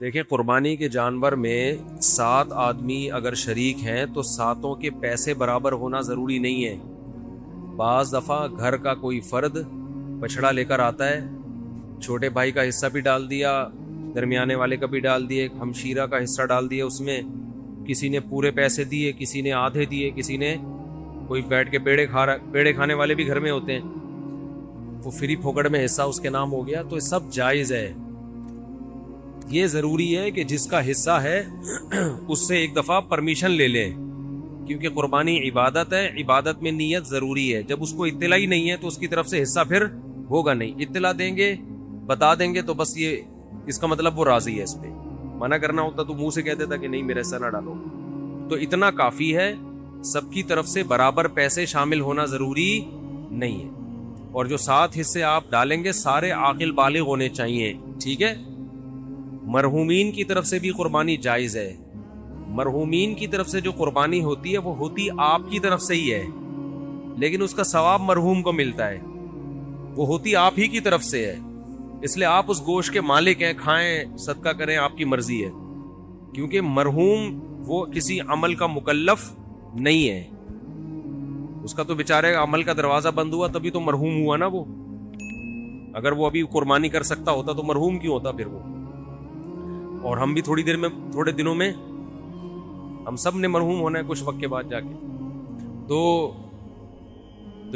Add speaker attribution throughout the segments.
Speaker 1: دیکھیں قربانی کے جانور میں 7 آدمی اگر شریک ہیں تو 7 کے پیسے برابر ہونا ضروری نہیں ہے. بعض دفعہ گھر کا کوئی فرد بچڑا لے کر آتا ہے، چھوٹے بھائی کا حصہ بھی ڈال دیا، درمیانے والے کا بھی ڈال دیے، ہمشیرہ کا حصہ ڈال دیا، اس میں کسی نے پورے پیسے دیے، کسی نے آدھے دیے، کسی نے کوئی بیٹھ کے پیڑے کھانے والے بھی گھر میں ہوتے ہیں، وہ فری پھوکڑ میں حصہ اس کے نام ہو گیا. تو یہ سب جائز ہے. یہ ضروری ہے کہ جس کا حصہ ہے اس سے ایک دفعہ پرمیشن لے لیں، کیونکہ قربانی عبادت ہے، عبادت میں نیت ضروری ہے. جب اس کو اطلاع ہی نہیں ہے تو اس کی طرف سے حصہ پھر ہوگا نہیں. اطلاع دیں گے، بتا دیں گے تو بس یہ اس کا مطلب وہ راضی ہے. اس پہ منع کرنا ہوتا تو منہ سے کہہ دیتا کہ نہیں میرا حصہ نہ ڈالو. تو اتنا کافی ہے. سب کی طرف سے برابر پیسے شامل ہونا ضروری نہیں ہے. اور جو 7 حصے آپ ڈالیں گے سارے عاقل بالغ ہونے چاہیے. ٹھیک ہے. مرحومین کی طرف سے بھی قربانی جائز ہے. مرحومین کی طرف سے جو قربانی ہوتی ہے وہ ہوتی آپ کی طرف سے ہی ہے، لیکن اس کا ثواب مرحوم کو ملتا ہے. وہ ہوتی آپ ہی کی طرف سے ہے، اس لیے آپ اس گوشت کے مالک ہیں، کھائیں، صدقہ کریں، آپ کی مرضی ہے. کیونکہ مرحوم وہ کسی عمل کا مکلف نہیں ہے. اس کا تو بیچارے عمل کا دروازہ بند ہوا تبھی تو مرحوم ہوا نا. وہ اگر وہ ابھی قربانی کر سکتا ہوتا تو مرحوم کیوں ہوتا پھر وہ. اور ہم بھی تھوڑے دنوں میں ہم سب نے مرحوم ہونا ہے کچھ وقت کے بعد جا کے. تو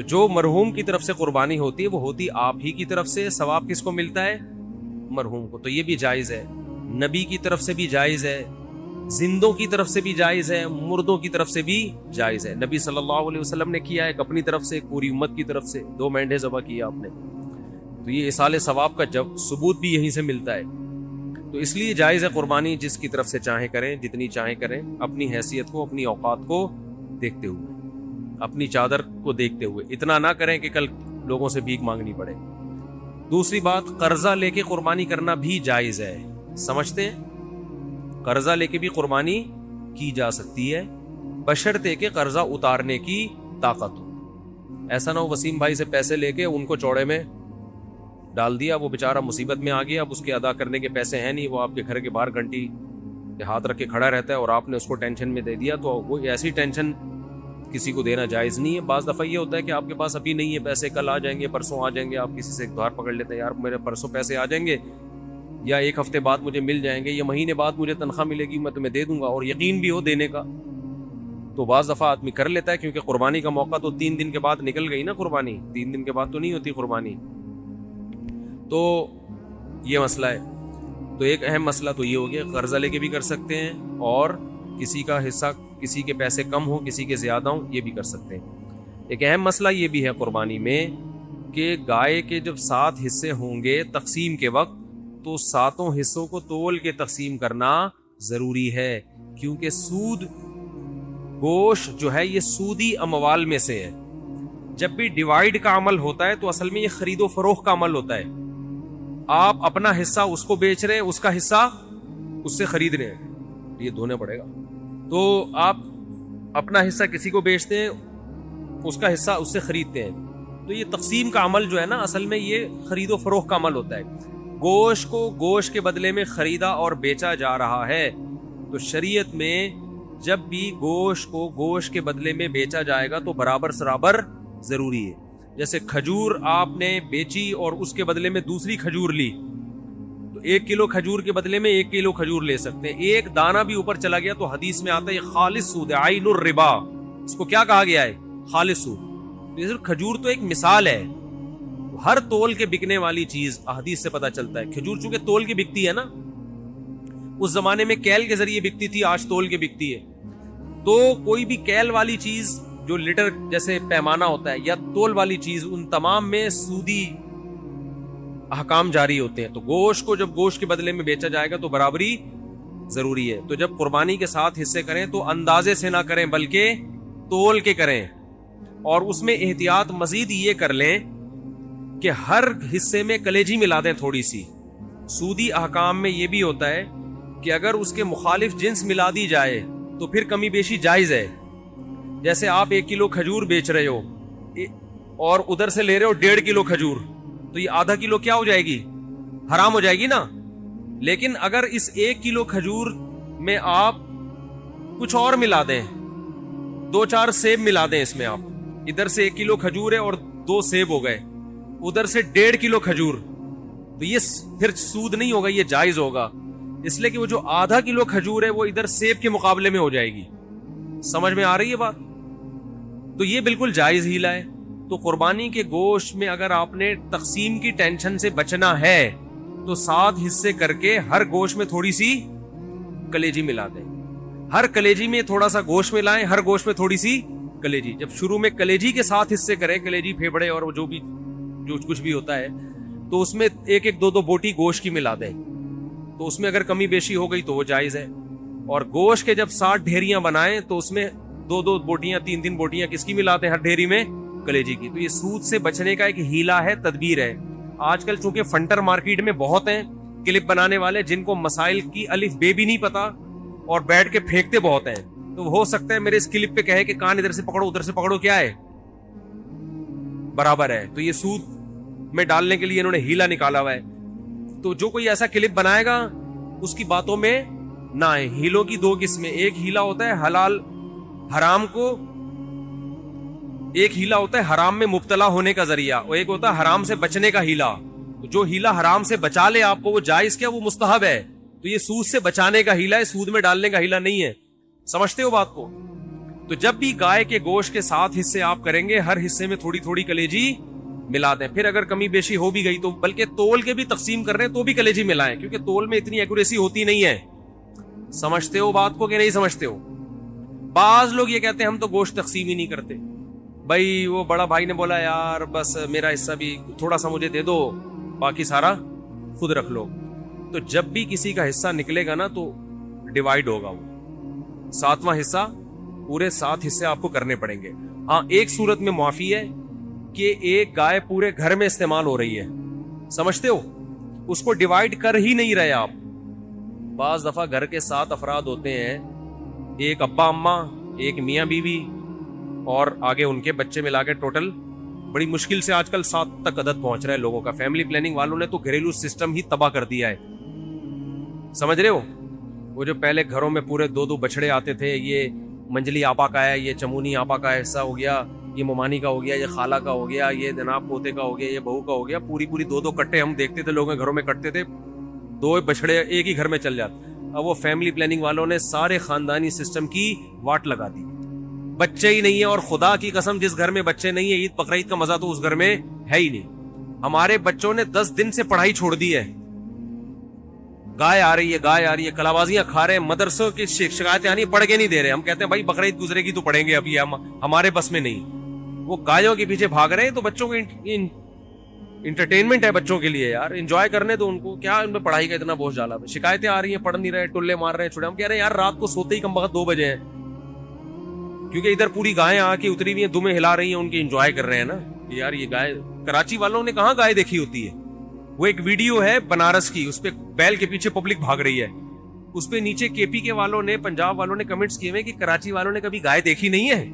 Speaker 1: جو مرحوم کی طرف سے قربانی ہوتی ہے وہ ہوتی آپ ہی کی طرف سے. ثواب کس کو ملتا ہے؟ مرحوم کو. تو یہ بھی جائز ہے. نبی کی طرف سے بھی جائز ہے، زندوں کی طرف سے بھی جائز ہے، مردوں کی طرف سے بھی جائز ہے. نبی صلی اللہ علیہ وسلم نے کیا ایک اپنی طرف سے، ایک پوری امت کی طرف سے 2 مینڈے ذبح کیا آپ نے. تو یہ اصال ثواب کا ثبوت بھی یہیں سے ملتا ہے. تو اس لیے جائز ہے قربانی، جس کی طرف سے چاہیں کریں، جتنی چاہیں کریں، اپنی حیثیت کو، اپنی اوقات کو دیکھتے ہوئے، اپنی چادر کو دیکھتے ہوئے. اتنا نہ کریں کہ کل لوگوں سے بھیک مانگنی پڑے. دوسری بات، قرضہ لے کے قربانی کرنا بھی جائز ہے. سمجھتے ہیں؟ قرضہ لے کے بھی قربانی کی جا سکتی ہے، بشرطے کہ قرضہ اتارنے کی طاقت ہو. ایسا نہ ہو وسیم بھائی سے پیسے لے کے ان کو چوڑے میں ڈال دیا، وہ بیچارہ مصیبت میں آ گیا، اب اس کے ادا کرنے کے پیسے ہیں نہیں، وہ آپ کے گھر کے باہر گھنٹی کے ہاتھ رکھ کے کھڑا رہتا ہے اور آپ نے اس کو ٹینشن میں دے دیا. تو وہ ایسی ٹینشن کسی کو دینا جائز نہیں ہے. بعض دفعہ یہ ہوتا ہے کہ آپ کے پاس ابھی نہیں ہے پیسے، کل آ جائیں گے، پرسوں آ جائیں گے، آپ کسی سے ادھار پکڑ لیتے ہیں، یار میرے پرسوں پیسے آ جائیں گے، یا 1 ہفتے بعد مجھے مل جائیں گے، یا مہینے بعد مجھے تنخواہ ملے گی، میں تمہیں دے دوں گا، اور یقین بھی ہو دینے کا. تو بعض دفعہ آدمی کر لیتا ہے، کیونکہ قربانی کا موقع تو 3 دن کے بعد نکل گئی نا. قربانی 3 دن کے بعد تو نہیں ہوتی قربانی. تو یہ مسئلہ ہے. تو ایک اہم مسئلہ تو یہ ہو گیا، قرضہ لے کے بھی کر سکتے ہیں، اور کسی کا حصہ، کسی کے پیسے کم ہوں، کسی کے زیادہ ہوں، یہ بھی کر سکتے ہیں. ایک اہم مسئلہ یہ بھی ہے قربانی میں کہ گائے کے جب 7 حصے ہوں گے تقسیم کے وقت، تو 7 حصوں کو تول کے تقسیم کرنا ضروری ہے. کیونکہ سود، گوشت جو ہے یہ سودی اموال میں سے ہے. جب بھی ڈیوائیڈ کا عمل ہوتا ہے تو اصل میں یہ خرید و فروخت کا عمل ہوتا ہے. آپ اپنا حصہ اس کو بیچ رہے ہیں، اس کا حصہ اس سے خرید رہے ہیں، یہ دھونا پڑے گا. تو آپ اپنا حصہ کسی کو بیچتے ہیں، اس کا حصہ اس سے خریدتے ہیں. تو یہ تقسیم کا عمل جو ہے نا، اصل میں یہ خرید و فروخت کا عمل ہوتا ہے. گوشت کو گوشت کے بدلے میں خریدا اور بیچا جا رہا ہے. تو شریعت میں جب بھی گوشت کو گوشت کے بدلے میں بیچا جائے گا تو برابر سرابر ضروری ہے. جیسے کھجور آپ نے بیچی اور اس کے بدلے میں دوسری کھجور لی، تو 1 کلو کھجور کے بدلے میں 1 کلو کھجور لے سکتے ہیں. ایک دانہ بھی اوپر چلا گیا تو حدیث میں آتا ہے یہ خالص سود ہے، عین الربا. اس کو کیا کہا گیا ہے؟ خالص سود. تو صرف کھجور تو ایک مثال ہے، ہر تول کے بکنے والی چیز احادیث سے پتہ چلتا ہے. کھجور چونکہ تول کی بکتی ہے نا، اس زمانے میں کیل کے ذریعے بکتی تھی، آج تول کے بکتی ہے. تو کوئی بھی کیل والی چیز جو لیٹر جیسے پیمانہ ہوتا ہے، یا تول والی چیز، ان تمام میں سودی احکام جاری ہوتے ہیں. تو گوشت کو جب گوشت کے بدلے میں بیچا جائے گا تو برابری ضروری ہے. تو جب قربانی کے 7 حصے کریں تو اندازے سے نہ کریں بلکہ تول کے کریں. اور اس میں احتیاط مزید یہ کر لیں کہ ہر حصے میں کلیجی ملا دیں تھوڑی سی. سودی احکام میں یہ بھی ہوتا ہے کہ اگر اس کے مخالف جنس ملا دی جائے تو پھر کمی بیشی جائز ہے. جیسے آپ 1 کلو کھجور بیچ رہے ہو اور ادھر سے لے رہے ہو 1.5 کلو کھجور، تو یہ آدھا کلو کیا ہو جائے گی؟ حرام ہو جائے گی نا. لیکن اگر اس 1 کلو کھجور میں آپ کچھ اور ملا دیں, 2-4 سیب ملا دیں اس میں, آپ ادھر سے 1 کلو کھجور ہے اور 2 سیب ہو گئے, ادھر سے 1.5 کلو کھجور, تو یہ پھر سود نہیں ہوگا, یہ جائز ہوگا. اس لیے کہ وہ جو آدھا کلو کھجور ہے وہ ادھر سیب کے مقابلے میں ہو جائے گی. سمجھ میں آ رہی ہے بات؟ تو یہ بالکل جائز ہیلا ہے. تو قربانی کے گوشت میں اگر آپ نے تقسیم کی ٹینشن سے بچنا ہے تو 7 حصے کر کے ہر گوشت میں تھوڑی سی کلیجی ملا دیں, ہر کلیجی میں تھوڑا سا گوشت ملائیں, ہر گوشت میں تھوڑی سی کلیجی. جب شروع میں کلیجی کے 7 حصے کریں, کلیجی پھیپڑے اور جو کچھ بھی ہوتا ہے, تو اس میں 1-1 2-2 بوٹی گوشت کی ملا دیں. تو اس میں اگر کمی بیشی ہو گئی تو وہ جائز ہے. اور گوشت کے جب 60 ڈھیریاں بنائیں تو اس میں 2-2 بوٹیاں 3-3 بوٹیاں کس کی ملاتے ہیں, ہر ڈھیری میں کلیجی کی. تو یہ سود سے بچنے کا ایک ہیلا ہے, تدبیر ہے. آج کل چونکہ فنٹر مارکیٹ میں بہت ہیں کلپ بنانے والے جن کو مسائل کی الف بے بھی نہیں پتا اور بیٹھ کے پھینکتے بہت ہیں. تو ہو سکتا ہے میرے اس کلپ پہ کہے کہ کان ادھر سے پکڑو ادھر سے پکڑو, کیا ہے برابر ہے. تو یہ سود میں ڈالنے کے لیے انہوں نے ہیلا نکالا ہوا ہے. تو جو کوئی ایسا کلپ بنائے گا اس کی باتوں میں نہ آئے. ہیلوں کی 2 قسمیں, ایک ہیلا ہوتا ہے حلال حرام کو, ایک ہیلا ہوتا ہے حرام میں مبتلا ہونے کا ذریعہ, اور ایک ہوتا ہے حرام سے بچنے کا ہیلا. جو ہیلا حرام سے بچا لے آپ کو وہ جائز کیا, وہ مستحب ہے. تو یہ سود سے بچانے کا ہیلا ہے, سود میں ڈالنے کا ہیلا نہیں ہے. سمجھتے ہو بات کو؟ تو جب بھی گائے کے گوشت کے 7 حصے آپ کریں گے, ہر حصے میں تھوڑی تھوڑی کلیجی ملا دیں. پھر اگر کمی بیشی ہو بھی گئی تو بلکہ تول کے بھی تقسیم کر رہے ہیں تو بھی کلیجی ملائیں, کیونکہ تول میں اتنی ایکوریسی ہوتی نہیں ہے. سمجھتے ہو بات کو کہ نہیں سمجھتے ہو؟ بعض لوگ یہ کہتے ہیں ہم تو گوشت تقسیم ہی نہیں کرتے. بھائی وہ بڑا بھائی نے بولا یار بس میرا حصہ بھی تھوڑا سا مجھے دے دو, باقی سارا خود رکھ لو. تو جب بھی کسی کا حصہ نکلے گا نا تو ڈیوائیڈ ہوگا, وہ 7واں حصہ, پورے 7 حصے آپ کو کرنے پڑیں گے. ہاں ایک صورت میں معافی ہے کہ ایک گائے پورے گھر میں استعمال ہو رہی ہے, سمجھتے ہو, اس کو ڈیوائیڈ کر ہی نہیں رہے آپ. بعض دفعہ گھر کے 7 افراد ہوتے ہیں, ایک ابا اماں, ایک میاں بیوی اور آگے ان کے بچے ملا کے ٹوٹل بڑی مشکل سے آج کل 7 تک عدد پہنچ رہا ہے لوگوں کا. فیملی پلاننگ والوں نے تو گھریلو سسٹم ہی تباہ کر دیا ہے. سمجھ رہے ہو؟ وہ جو پہلے گھروں میں پورے 2-2 بچڑے آتے تھے, یہ منجلی آپا کا ہے, یہ چمونی آپا کا حصہ ہو گیا, یہ ممانی کا ہو گیا, یہ خالہ کا ہو گیا, یہ جناب پوتے کا ہو گیا, یہ بہو کا ہو گیا. پوری 2-2 کٹے ہم دیکھتے تھے لوگوں کے گھروں میں کٹتے تھے, 2 بچڑے ایک ہی گھر میں چل جاتے. اب وہ فیملی پلاننگ والوں نے سارے خاندانی سسٹم کی واٹ لگا دی. بچے ہی نہیں ہے, اور خدا کی قسم جس گھر میں بچے نہیں ہے, عید بقرعید کا مزہ تو اس گھر میں ہے ہی نہیں. ہمارے بچوں نے 10 دن سے پڑھائی چھوڑ دی ہے. گائے آ رہی ہے, گائے آ رہی ہے, کلابازیاں کھا رہے ہیں, مدرسوں کی شکایتیں آنی, پڑھ کے نہیں دے رہے. ہم کہتے ہیں بھائی بقرعید گزرے گی تو پڑھیں گے, ابھی ہمارے بس میں نہیں. وہ گایوں کے پیچھے بھاگ رہے ہیں. تو بچوں کو انٹرٹینمنٹ ہے بچوں کے لیے یار, انجوائے کرنے دو ان کو, کیا ان میں پڑھائی کا اتنا بوجھ ڈالا. شکایتیں آ رہی ہیں, پڑھ نہیں رہے, ٹلے مار رہے ہیں چھوڑے. ہم کہہ رہے ہیں یار رات کو سوتے ہی کم وقت 2 بجے ہیں, کیونکہ ادھر پوری گائیں آ کے اتری ہوئی ہیں, دمیں ہلا رہی ہیں, ان کی انجوائے کر رہے ہیں نا. یار یہ گائے, کراچی والوں نے کہاں گائے دیکھی ہوتی ہے. وہ ایک ویڈیو ہے بنارس کی, اس پہ بیل کے پیچھے پبلک بھاگ رہی ہے, اس پہ نیچے کے پی کے والوں نے, پنجاب والوں نے کمنٹس کیے ہوئے کہ کراچی والوں نے کبھی گائے دیکھی نہیں ہے.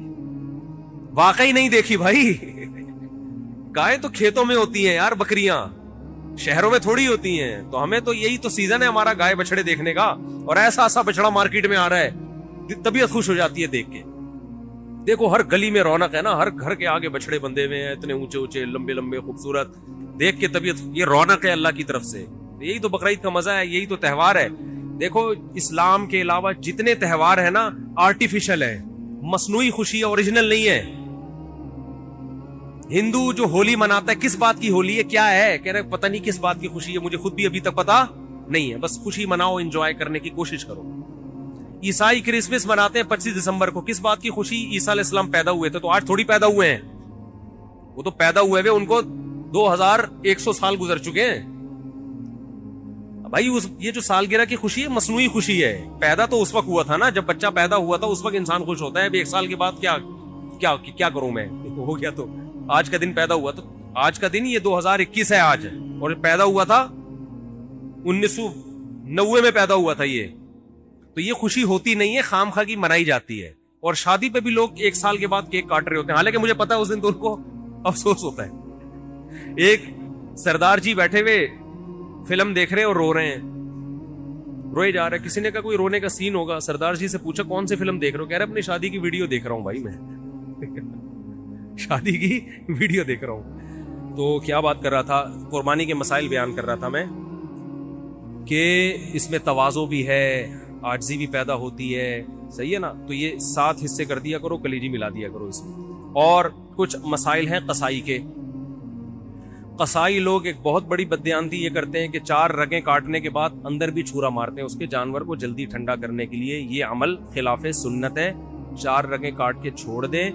Speaker 1: واقعی نہیں دیکھی بھائی. گائے تو کھیتوں میں ہوتی ہیں یار, بکریاں شہروں میں تھوڑی ہوتی ہیں. تو ہمیں تو یہی تو سیزن ہے ہمارا گائے بچڑے دیکھنے کا, اور ایسا ایسا بچڑا مارکیٹ میں آ رہا ہے, طبیعت خوش ہو جاتی ہے دیکھ کے. دیکھو ہر گلی میں رونق ہے نا, ہر گھر کے آگے بچڑے بندے ہوئے ہیں, اتنے اونچے اونچے, لمبے لمبے, خوبصورت, دیکھ کے طبیعت, یہ رونق ہے اللہ کی طرف سے. یہی تو بقرعید کا مزہ ہے, یہی تو تہوار ہے. دیکھو اسلام کے علاوہ جتنے تہوار ہیں نا آرٹیفیشل ہے, مصنوعی خوشی ہے, اوریجنل نہیں ہے. ہندو جو ہولی مناتا ہے, کس بات کی ہولی ہے, کیا ہے, کہہ رہے پتہ نہیں کس بات کی خوشی ہے, مجھے خود بھی ابھی تک پتا نہیں ہے. بس خوشی مناؤ, انجوائے کرنے کی کوشش کرو. عیسائی کرسمس مناتے ہیں 25 دسمبر کو, کس بات کی خوشی, عیسیٰ علیہ السلام پیدا ہوئے تھے. تو آج تھوڑی پیدا ہوئے ہیں, وہ تو پیدا ہوئے ہوئے ان کو 2100 سال گزر چکے ہیں بھائی. یہ جو سالگرہ کی خوشی ہے مصنوعی خوشی ہے. پیدا تو اس وقت ہوا تھا نا جب بچہ پیدا ہوا تھا, اس وقت انسان خوش ہوتا ہے. اب 1 سال کے بعد کیا کروں میں, ہو گیا تو آج کا دن پیدا ہوا, تو آج کا دن یہ 2021 ہے آج, اور پیدا ہوا تھا 1990 میں پیدا ہوا تھا یہ. تو یہ خوشی ہوتی نہیں ہے, خام خواہ کی منائی جاتی ہے. اور شادی پہ بھی لوگ 1 سال کے بعد کیک کاٹ رہے ہوتے ہیں, حالانکہ مجھے پتا ہے اس دن تو ان کو افسوس ہوتا ہے. ایک سردار جی بیٹھے ہوئے فلم دیکھ رہے اور رو رہے ہیں, روئے جا رہا ہے. کسی نے کہا کوئی رونے کا سین ہوگا, سردار جی سے پوچھا کون سی فلم دیکھ رہے ہو, کہہ رہے اپنی شادی کی ویڈیو دیکھ رہا ہوں بھائی میں. شادی کی ویڈیو دیکھ رہا ہوں. تو کیا بات کر رہا تھا, قربانی کے مسائل بیان کر رہا تھا میں کہ اس میں تواضع بھی ہے, عاجزی بھی پیدا ہوتی ہے, صحیح ہے نا. تو یہ 7 حصے کر دیا کرو, کلیجی ملا دیا کرو اس میں. اور کچھ مسائل ہیں قصائی کے. قصائی لوگ ایک بہت بڑی بددیانتی یہ کرتے ہیں کہ 4 رگیں کاٹنے کے بعد اندر بھی چھرا مارتے ہیں اس کے جانور کو جلدی ٹھنڈا کرنے کے لیے. یہ عمل خلاف سنت ہے. 4 رگیں کاٹ کے چھوڑ دیں,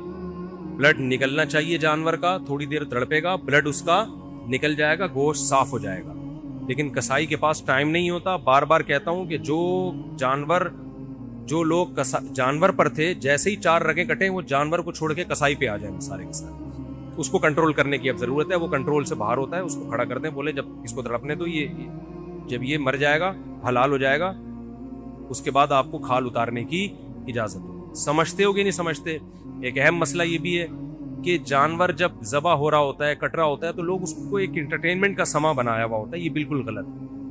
Speaker 1: بلڈ نکلنا چاہیے جانور کا, تھوڑی دیر تڑپے گا, بلڈ اس کا نکل جائے گا, گوشت صاف ہو جائے گا. لیکن قصائی کے پاس ٹائم نہیں ہوتا. بار بار کہتا ہوں کہ جو لوگ جانور پر تھے, جیسے ہی 4 رگیں کٹیں وہ جانور کو چھوڑ کے قصائی پہ آ جائیں سارے کے سارے. اس کو کنٹرول کرنے کی اب ضرورت ہے. وہ کنٹرول سے باہر ہوتا ہے, اس کو کھڑا کرتے ہیں, بولے جب اس کو تڑپنے تو یہ جب یہ مر جائے گا, حلال ہو جائے گا, اس کے بعد آپ کو کھال اتارنے کی اجازت ہو. سمجھتے ہو کہ نہیں سمجھتے؟ ایک اہم مسئلہ یہ بھی ہے کہ جانور جب ذبح ہو رہا ہوتا ہے, کٹ رہا ہوتا ہے, تو لوگ اس کو ایک انٹرٹینمنٹ کا سما بنایا ہوا ہوتا ہے. یہ بالکل غلط.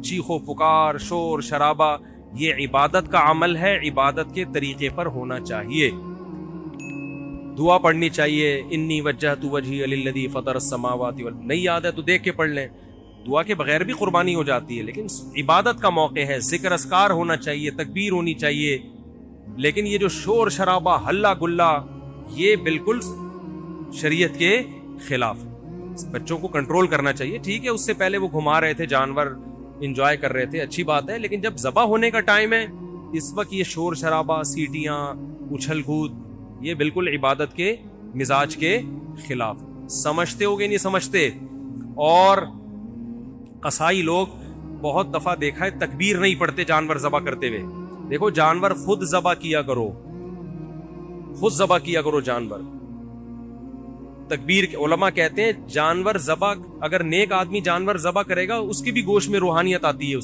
Speaker 1: چیخو پکار, شور شرابہ, یہ عبادت کا عمل ہے, عبادت کے طریقے پر ہونا چاہیے. دعا پڑھنی چاہیے, انی وجہت وجہی للذی فطر السماوات والارض. نہیں یاد ہے تو دیکھ کے پڑھ لیں. دعا کے بغیر بھی قربانی ہو جاتی ہے, لیکن عبادت کا موقع ہے, ذکر اذکار ہونا چاہیے, تکبیر ہونی چاہیے. لیکن یہ جو شور شرابہ, ہلا گلا, یہ بالکل شریعت کے خلاف. بچوں کو کنٹرول کرنا چاہیے. ٹھیک ہے, اس سے پہلے وہ گھما رہے تھے جانور, انجوائے کر رہے تھے, اچھی بات ہے. لیکن جب ذبح ہونے کا ٹائم ہے, اس وقت یہ شور شرابہ, سیٹیاں, اچھل کود, یہ بالکل عبادت کے مزاج کے خلاف. سمجھتے ہو گے نہیں سمجھتے؟ اور قصائی لوگ بہت دفعہ دیکھا ہے تکبیر نہیں پڑھتے جانور ذبح کرتے ہوئے. دیکھو جانور خود ذبح کیا کرو, خود ذبح کیا کرو جانور. تکبیر کے علماء کہتے ہیں جانور ذبح, اگر نیک آدمی جانور ذبح کرے گا اس کی بھی گوشت میں روحانیت آتی ہے,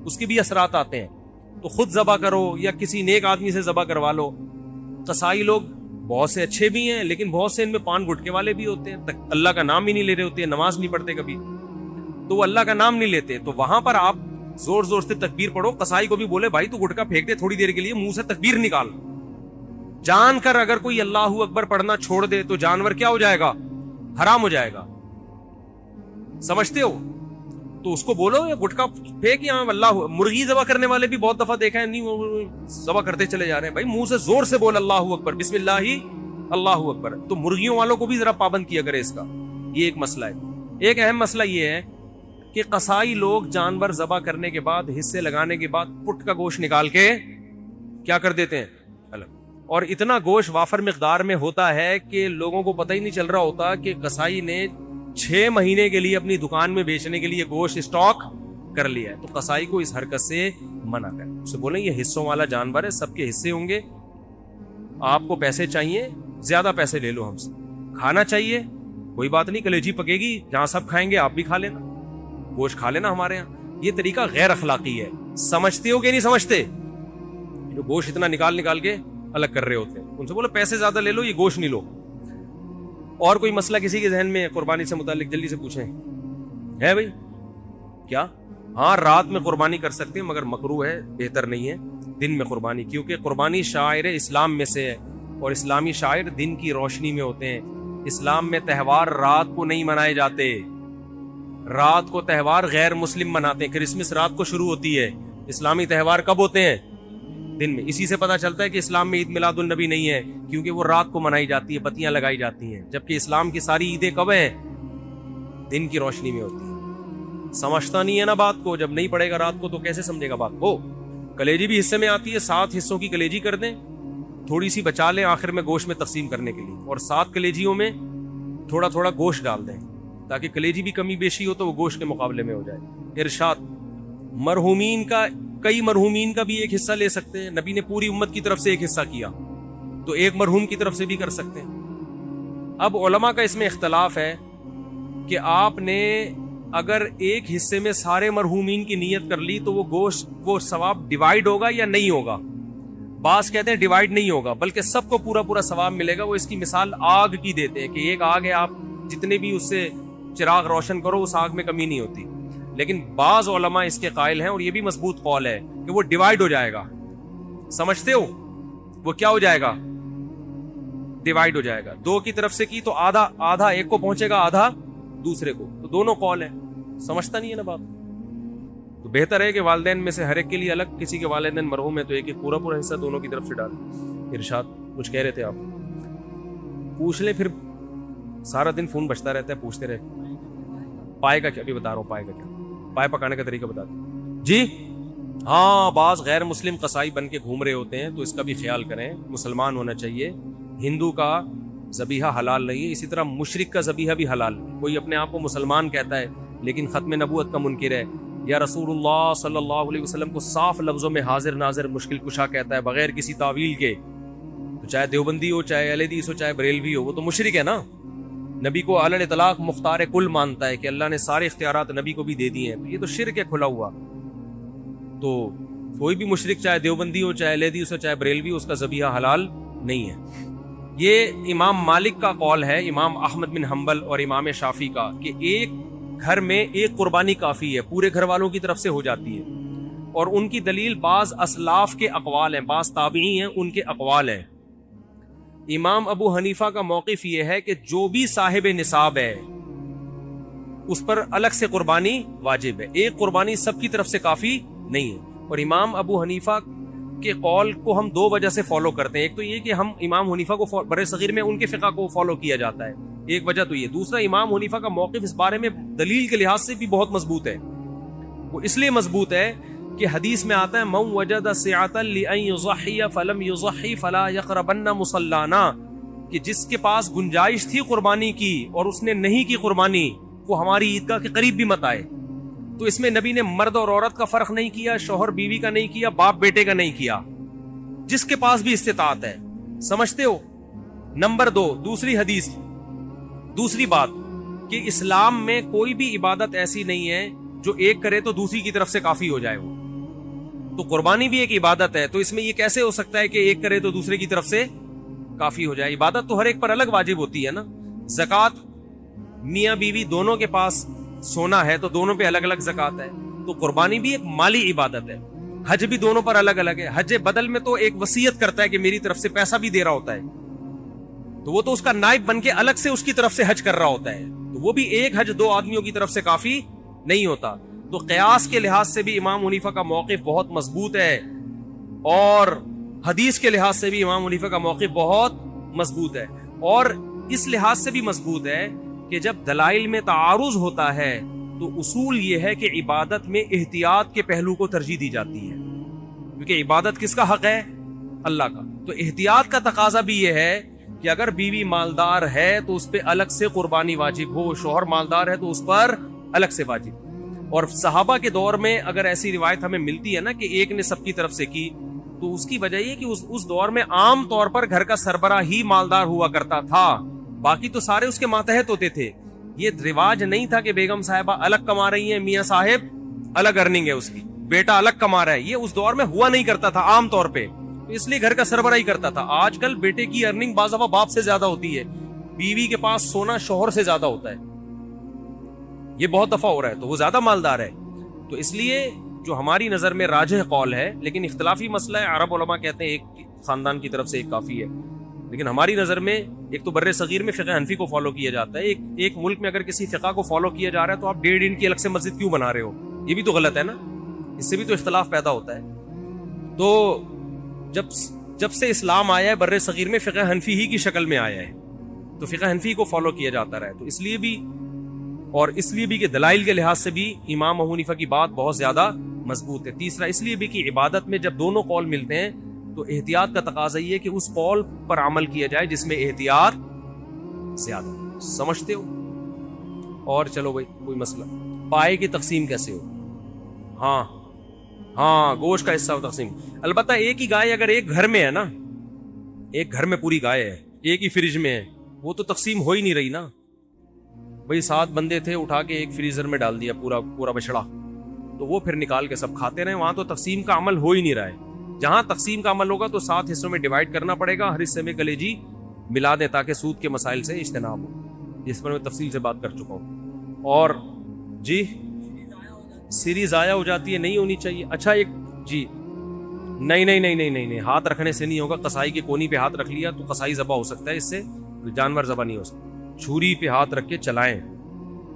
Speaker 1: اس کے بھی اثرات آتے ہیں. تو خود ذبح کرو یا کسی نیک آدمی سے ذبح کروا لو. قصائی لوگ بہت سے اچھے بھی ہیں, لیکن بہت سے ان میں پان گٹکے والے بھی ہوتے ہیں, اللہ کا نام ہی نہیں لے رہے ہوتے ہیں, نماز نہیں پڑھتے کبھی, تو وہ اللہ کا نام نہیں لیتے. تو وہاں پر آپ زور زور سے تکبیر پڑھو. قصائی کو بھی بولے بھائی تو گٹکا پھینک دے تھوڑی دیر کے لیے, منہ سے تکبیر نکال. جان کر اگر کوئی اللہ اکبر پڑھنا چھوڑ دے تو جانور کیا ہو جائے گا؟ حرام ہو جائے گا. سمجھتے ہو؟ تو اس کو بولو یا گٹکا پھینک, یہاں اللہ. مرغی ذبح کرنے والے بھی بہت دفعہ دیکھا ہے, نہیں ذبح کرتے چلے جا رہے ہیں. بھائی منہ سے زور سے بول اللہ اکبر, بسم اللہ اللہ اکبر. تو مرغیوں والوں کو بھی ذرا پابند کیا کرے اس کا. یہ ایک مسئلہ ہے. ایک اہم مسئلہ یہ ہے کہ قصائی لوگ جانور ذبح کرنے کے بعد, حصے لگانے کے بعد, پٹ کا گوشت نکال کے کیا کر دیتے ہیں الگ. اور اتنا گوشت وافر مقدار میں ہوتا ہے کہ لوگوں کو پتہ ہی نہیں چل رہا ہوتا کہ قصائی نے 6 مہینے کے لیے اپنی دکان میں بیچنے کے لیے گوشت اسٹاک کر لیا ہے. تو قصائی کو اس حرکت سے منع کریں. اسے بولیں یہ حصوں والا جانور ہے, سب کے حصے ہوں گے, آپ کو پیسے چاہیے زیادہ پیسے لے لو ہم سے. کھانا چاہیے کوئی بات نہیں, کلیجی پکے گی, جہاں سب کھائیں گے آپ بھی کھا لینا, گوشت کھا لینا ہمارے یہاں. یہ طریقہ غیر اخلاقی ہے. سمجھتے ہو کہ نہیں سمجھتے؟ جو گوشت اتنا نکال کے الگ کر رہے ہوتے ہیں, ان سے بولو پیسے زیادہ لے لو, یہ گوشت نہیں لو. اور کوئی مسئلہ کسی کے ذہن میں قربانی سے متعلق جلدی سے پوچھیں. ہے بھائی کیا؟ ہاں رات میں قربانی کر سکتے ہیں, مگر مکروہ ہے, بہتر نہیں ہے دن میں قربانی, کیونکہ قربانی شاعر اسلام میں سے ہے, اور اسلامی شاعر دن کی روشنی میں ہوتے ہیں. اسلام میں تہوار رات کو نہیں منائے جاتے. رات کو تہوار غیر مسلم مناتے ہیں. کرسمس رات کو شروع ہوتی ہے, اسلامی تہوار کب ہوتے ہیں؟ دن میں. اسی سے پتہ چلتا ہے کہ اسلام میں عید میلاد النبی نہیں ہے, کیونکہ وہ رات کو منائی جاتی ہے, بتیاں لگائی جاتی ہیں, جبکہ اسلام کی ساری عیدیں کب ہیں؟ دن کی روشنی میں ہوتی ہیں. سمجھتا نہیں ہے نا بات کو. جب نہیں پڑے گا رات کو تو کیسے سمجھے گا بات کو؟ کلیجی بھی حصے میں آتی ہے, 7 حصوں کی کلیجی کر دیں, تھوڑی سی بچا لیں آخر میں گوشت میں تقسیم کرنے کے لیے, اور 7 کلیجیوں میں تھوڑا تھوڑا گوشت ڈال دیں تاکہ کلیجی بھی کمی بیشی ہو تو وہ گوشت کے مقابلے میں ہو جائے. ارشاد مرحومین کا, کئی مرحومین کا بھی ایک حصہ لے سکتے ہیں. نبی نے پوری امت کی طرف سے ایک حصہ کیا, تو ایک مرحوم کی طرف سے بھی کر سکتے ہیں. اب علماء کا اس میں اختلاف ہے کہ آپ نے اگر ایک حصے میں سارے مرحومین کی نیت کر لی تو وہ گوشت, وہ ثواب ڈیوائیڈ ہوگا یا نہیں ہوگا. بعض کہتے ہیں ڈیوائیڈ نہیں ہوگا, بلکہ سب کو پورا پورا ثواب ملے گا. وہ اس کی مثال آگ کی دیتے ہیں کہ ایک آگ ہے, آپ جتنے بھی اس سے چراغ روشن کرو اس آگ میں کمی نہیں ہوتی. لیکن بعض علماء اس کے قائل ہیں, اور یہ بھی مضبوط قول ہے, کہ وہ ڈیوائڈ ہو جائے گا. سمجھتے ہو؟ وہ کیا ہو جائے گا؟ ڈیوائڈ ہو جائے گا. 2 کی طرف سے کی تو آدھا ایک کو پہنچے گا, آدھا دوسرے کو, تو دونوں قول ہیں. سمجھتا نہیں ہے نا بات. تو بہتر ہے کہ والدین میں سے ہر ایک کے لیے الگ, کسی کے والدین مرحوم ہے تو ایک پورا حصہ دونوں کی طرف سے ڈال. ارشاد کچھ کہہ رہے تھے آپ, پوچھ لیں, پھر سارا دن فون بجتا رہتا ہے, پوچھتے رہے. پائے کا کیا, ابھی بتا رہا ہوں پائے کا کیا, پائے پکانے کا طریقہ بتا دیں جی. ہاں, بعض غیر مسلم قصائی بن کے گھوم رہے ہوتے ہیں, تو اس کا بھی خیال کریں. مسلمان ہونا چاہیے. ہندو کا ذبیحہ حلال نہیں ہے, اسی طرح مشرک کا ذبیحہ بھی حلال نہیں. کوئی اپنے آپ کو مسلمان کہتا ہے لیکن ختم نبوت کا منکر ہے, یا رسول اللہ صلی اللہ علیہ وسلم کو صاف لفظوں میں حاضر ناظر مشکل کشا کہتا ہے بغیر کسی تعویل کے, تو چاہے دیوبندی ہو, چاہے اہل حدیث ہو, چاہے بریلوی ہو, وہ تو مشرک ہے نا. نبی کو علی الاطلاق مختار کل مانتا ہے کہ اللہ نے سارے اختیارات نبی کو بھی دے دیے ہیں, تو یہ تو شرک ہے کھلا ہوا. تو کوئی بھی مشرک, چاہے دیوبندی ہو, چاہے اہل حدیث ہو, چاہے بریلوی, اس کا ذبیحہ حلال نہیں ہے. یہ امام مالک کا قول ہے, امام احمد بن حنبل اور امام شافعی کا, کہ ایک گھر میں ایک قربانی کافی ہے, پورے گھر والوں کی طرف سے ہو جاتی ہے. اور ان کی دلیل بعض اسلاف کے اقوال ہیں, بعض تابعی ہیں ان کے اقوال ہیں. امام ابو حنیفہ کا موقف یہ ہے کہ جو بھی صاحب نصاب ہے اس پر الگ سے قربانی واجب ہے, ایک قربانی سب کی طرف سے کافی نہیں ہے. اور امام ابو حنیفہ کے قول کو ہم 2 وجہ سے فالو کرتے ہیں. ایک تو یہ کہ ہم امام حنیفہ کو بر صغیر میں ان کے فقہ کو فالو کیا جاتا ہے, ایک وجہ تو یہ. دوسرا, امام حنیفہ کا موقف اس بارے میں دلیل کے لحاظ سے بھی بہت مضبوط ہے. وہ اس لیے مضبوط ہے کہ حدیث میں آتا ہے من وجد سعۃ لأن یضحی فلم یضحی فلا یقربن مصلانا, کہ جس کے پاس گنجائش تھی قربانی کی اور اس نے نہیں کی قربانی, وہ ہماری عیدگاہ کے قریب بھی مت آئے. تو اس میں نبی نے مرد اور عورت کا فرق نہیں کیا, شوہر بیوی کا نہیں کیا, باپ بیٹے کا نہیں کیا, جس کے پاس بھی استطاعت ہے. سمجھتے ہو؟ نمبر 2, دوسری حدیث, دوسری بات کہ اسلام میں کوئی بھی عبادت ایسی نہیں ہے جو ایک کرے تو دوسری کی طرف سے کافی ہو جائے. وہ تو قربانی بھی ایک عبادت ہے, تو اس میں یہ کیسے ہو سکتا ہے کہ ایک کرے تو دوسرے کی طرف سے کافی ہو جائے؟ عبادت تو ہر ایک پر الگ واجب ہوتی ہے نا. زکوٰۃ میاں بیوی دونوں کے پاس سونا ہے تو دونوں پہ الگ الگ زکوٰۃ ہے, تو قربانی بھی ایک مالی عبادت ہے. حج بھی دونوں پر الگ الگ ہے. حج بدل میں تو ایک وصیت کرتا ہے کہ میری طرف سے پیسہ بھی دے رہا ہوتا ہے, تو وہ تو اس کا نائب بن کے الگ سے اس کی طرف سے حج کر رہا ہوتا ہے, تو وہ بھی ایک حج 2 آدمیوں کی طرف سے کافی نہیں ہوتا. تو قیاس کے لحاظ سے بھی امام حنیفہ کا موقف بہت مضبوط ہے, اور حدیث کے لحاظ سے بھی امام حنیفہ کا موقف بہت مضبوط ہے. اور اس لحاظ سے بھی مضبوط ہے کہ جب دلائل میں تعارض ہوتا ہے تو اصول یہ ہے کہ عبادت میں احتیاط کے پہلو کو ترجیح دی جاتی ہے, کیونکہ عبادت کس کا حق ہے؟ اللہ کا. تو احتیاط کا تقاضا بھی یہ ہے کہ اگر بیوی مالدار ہے تو اس پہ الگ سے قربانی واجب ہو, شوہر مالدار ہے تو اس پر الگ سے واجب. اور صحابہ کے دور میں اگر ایسی روایت ہمیں ملتی ہے نا کہ ایک نے سب کی طرف سے کی, تو اس کی وجہ یہ کہ اس دور میں عام طور پر گھر کا سربراہ ہی مالدار ہوا کرتا تھا, باقی تو سارے اس کے ماتحت ہوتے تھے. یہ رواج نہیں تھا کہ بیگم صاحبہ الگ کما رہی ہیں, میاں صاحب الگ ارننگ ہے اس کی, بیٹا الگ کما رہا ہے. یہ اس دور میں ہوا نہیں کرتا تھا عام طور پہ, تو اس لیے گھر کا سربراہ ہی کرتا تھا. آج کل بیٹے کی ارننگ بعض دفعہ باپ سے زیادہ ہوتی ہے, بیوی کے پاس سونا شوہر سے زیادہ ہوتا ہے, یہ بہت دفعہ ہو رہا ہے, تو وہ زیادہ مالدار ہے. تو اس لیے جو ہماری نظر میں راجح قول ہے, لیکن اختلافی مسئلہ ہے, عرب علماء کہتے ہیں ایک خاندان کی طرف سے ایک کافی ہے, لیکن ہماری نظر میں ایک تو بر صغیر میں فقہ حنفی کو فالو کیا جاتا ہے. ایک ملک میں اگر کسی فقہ کو فالو کیا جا رہا ہے تو آپ 1.5 انچ کی الگ سے مسجد کیوں بنا رہے ہو؟ یہ بھی تو غلط ہے نا, اس سے بھی تو اختلاف پیدا ہوتا ہے. تو جب سے اسلام آیا ہے بر صغیر میں فقہ حنفی ہی کی شکل میں آیا ہے, تو فقہ حنفی کو فالو کیا جاتا رہا ہے. تو اس لیے بھی کہ دلائل کے لحاظ سے بھی امام ابو حنیفہ کی بات بہت زیادہ مضبوط ہے. تیسرا, اس لیے بھی کہ عبادت میں جب دونوں قول ملتے ہیں تو احتیاط کا تقاضا یہ ہے کہ اس قول پر عمل کیا جائے جس میں احتیاط زیادہ. سمجھتے ہو؟ اور چلو بھائی کوئی مسئلہ, پائے کی تقسیم کیسے ہو؟ ہاں گوشت کا حصہ تقسیم. البتہ ایک ہی گائے اگر ایک گھر میں ہے نا, ایک گھر میں پوری گائے ہے, ایک ہی فریج میں ہے, وہ تو تقسیم ہو ہی نہیں رہی نا. بھئی 7 بندے تھے, اٹھا کے ایک فریزر میں ڈال دیا پورا بچڑا, تو وہ پھر نکال کے سب کھاتے رہے, وہاں تو تقسیم کا عمل ہو ہی نہیں رہا ہے. جہاں تقسیم کا عمل ہوگا تو 7 حصوں میں ڈیوائڈ کرنا پڑے گا, ہر حصے میں کلیجی ملا دیں تاکہ سود کے مسائل سے اجتناب ہو, جس پر میں تفصیل سے بات کر چکا ہوں. اور جی سیری ضائع ہو جاتی ہے, نہیں ہونی چاہیے. اچھا جی نہیں نہیں نہیں نہیں نہیں نہیں، ہاتھ رکھنے سے نہیں ہوگا. قصائی کے کونی پہ ہاتھ رکھ لیا تو قصائی ذبح ہو سکتا ہے، اس سے جانور ذبح نہیں ہو سکتا. چھری پہ ہاتھ رکھ کے چلائیں.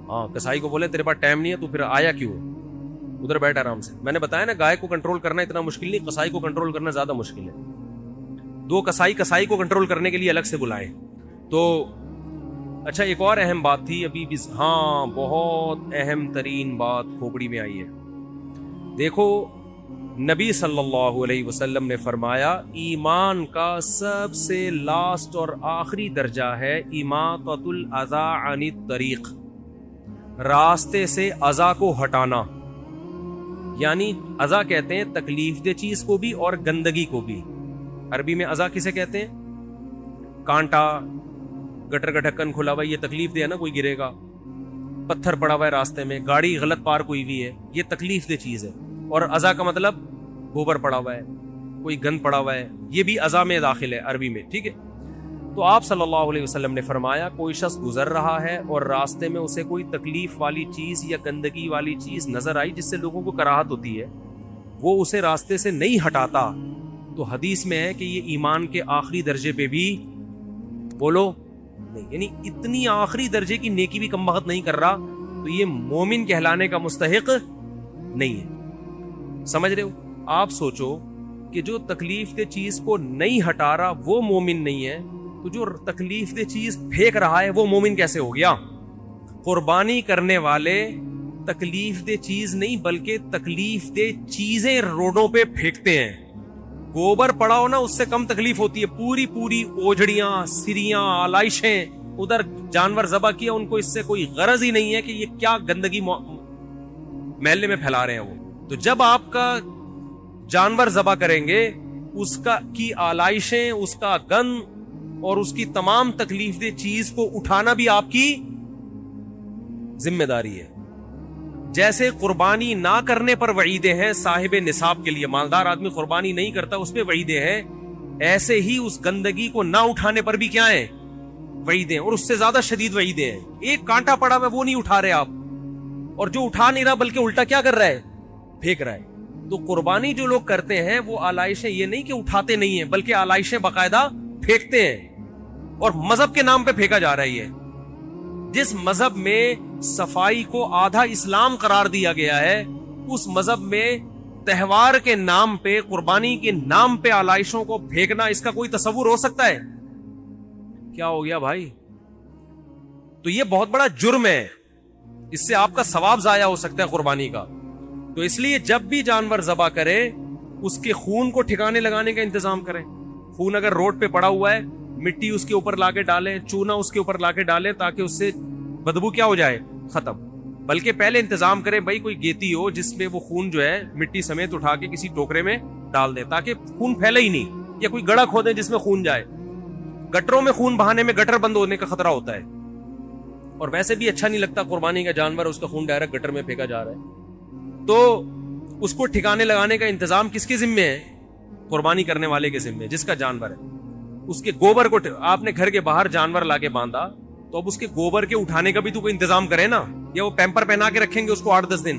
Speaker 1: ہاں قصائی کو بولے تیرے پاس ٹائم نہیں ہے تو پھر آیا کیوں، ادھر بیٹھ آرام سے. میں نے بتایا نا گائے کو کنٹرول کرنا اتنا مشکل نہیں، قصائی کو کنٹرول کرنا زیادہ مشکل ہے. دو قصائی کو کنٹرول کرنے کے لیے الگ سے بلائیں. تو اچھا ایک اور اہم بات تھی ابھی بھی، ہاں بہت اہم ترین بات کھوپڑی میں آئی ہے. دیکھو نبی صلی اللہ علیہ وسلم نے فرمایا ایمان کا سب سے لاسٹ اور آخری درجہ ہے اماطۃ الاذی عن الطریق، راستے سے اذا کو ہٹانا. یعنی اذا کہتے ہیں تکلیف دہ چیز کو بھی اور گندگی کو بھی. عربی میں اذا کسے کہتے ہیں؟ کانٹا، گٹر کا ڈھکن کھلا ہوا، یہ تکلیف دہ ہے نا، کوئی گرے گا. پتھر پڑا ہوا ہے راستے میں، گاڑی غلط پارک ہوئی ہوئی ہے، یہ تکلیف دہ چیز ہے. اور اذا کا مطلب گوبر پڑا ہوا ہے، کوئی گند پڑا ہوا ہے، یہ بھی اذا میں داخل ہے عربی میں. ٹھیک ہے. تو آپ صلی اللہ علیہ وسلم نے فرمایا کوئی شخص گزر رہا ہے اور راستے میں اسے کوئی تکلیف والی چیز یا گندگی والی چیز نظر آئی جس سے لوگوں کو کراہت ہوتی ہے، وہ اسے راستے سے نہیں ہٹاتا، تو حدیث میں ہے کہ یہ ایمان کے آخری درجے پہ بھی بولو نہیں، یعنی اتنی آخری درجے کی نیکی بھی کم بخت نہیں کر رہا، تو یہ مومن کہلانے کا مستحق نہیں ہے. سمجھ رہے ہو؟ آپ سوچو کہ جو تکلیف دہ چیز کو نہیں ہٹا رہا وہ مومن نہیں ہے، تو جو تکلیف دہ چیز پھینک رہا ہے وہ مومن کیسے ہو گیا؟ قربانی کرنے والے تکلیف دہ چیز نہیں بلکہ تکلیف دہ چیزیں روڈوں پہ پھینکتے ہیں. گوبر پڑا ہو نا اس سے کم تکلیف ہوتی ہے، پوری پوری اوجھڑیاں، سریاں، آلائشیں ادھر جانور ذبح کیا، ان کو اس سے کوئی غرض ہی نہیں ہے کہ یہ کیا گندگی محلے میں پھیلا رہے ہیں وہ. تو جب آپ کا جانور ذبح کریں گے اس کا کی آلائشیں، اس کا گند اور اس کی تمام تکلیف دہ چیز کو اٹھانا بھی آپ کی ذمہ داری ہے. جیسے قربانی نہ کرنے پر وعیدیں ہیں صاحب نصاب کے لیے، مالدار آدمی قربانی نہیں کرتا اس پہ وعیدیں ہیں، ایسے ہی اس گندگی کو نہ اٹھانے پر بھی کیا ہیں؟ وعیدیں، اور اس سے زیادہ شدید وعیدیں ہیں. ایک کانٹا پڑا ہوا وہ نہیں اٹھا رہے آپ، اور جو اٹھا نہیں رہا بلکہ الٹا کیا کر رہا ہے؟ پھینک رہا ہے. تو قربانی جو لوگ کرتے ہیں وہ آلائشیں یہ نہیں کہ اٹھاتے نہیں ہیں بلکہ آلائشیں باقاعدہ پھینکتے ہیں، اور مذہب کے نام پہ پھینکا جا رہا ہے. یہ جس مذہب میں صفائی کو آدھا اسلام قرار دیا گیا ہے، اس مذہب میں تہوار کے نام پہ، قربانی کے نام پہ آلائشوں کو پھینکنا، اس کا کوئی تصور ہو سکتا ہے؟ کیا ہو گیا بھائی؟ تو یہ بہت بڑا جرم ہے، اس سے آپ کا ثواب ضائع ہو سکتا ہے قربانی کا. تو اس لیے جب بھی جانور ذبح کرے اس کے خون کو ٹھکانے لگانے کا انتظام کریں. خون اگر روڈ پہ پڑا ہوا ہے، مٹی اس کے اوپر لا کے ڈالیں، چونا اس کے اوپر لا کے ڈالیں تاکہ اس سے بدبو کیا ہو جائے؟ ختم. بلکہ پہلے انتظام کریں بھائی کوئی گیتی ہو جس میں وہ خون جو ہے مٹی سمیت اٹھا کے کسی ٹوکرے میں ڈال دیں تاکہ خون پھیلے ہی نہیں، یا کوئی گڑھا کھودیں جس میں خون جائے. گٹروں میں خون بہانے میں گٹر بند ہونے کا خطرہ ہوتا ہے، اور ویسے بھی اچھا نہیں لگتا قربانی کا جانور اس کا خون ڈائریکٹ گٹر میں پھینکا جا رہا ہے. تو اس کو ٹھکانے لگانے کا انتظام کس کے ذمہ ہے؟ قربانی کرنے والے کے ذمہ، جس کا جانور ہے. اس کے گوبر کو آپ نے گھر کے باہر جانور لا کے باندھا تو اب اس کے گوبر کے اٹھانے کا بھی تو کوئی انتظام کرے نا، یا وہ پیمپر پہنا کے رکھیں گے اس کو 8-10 دن؟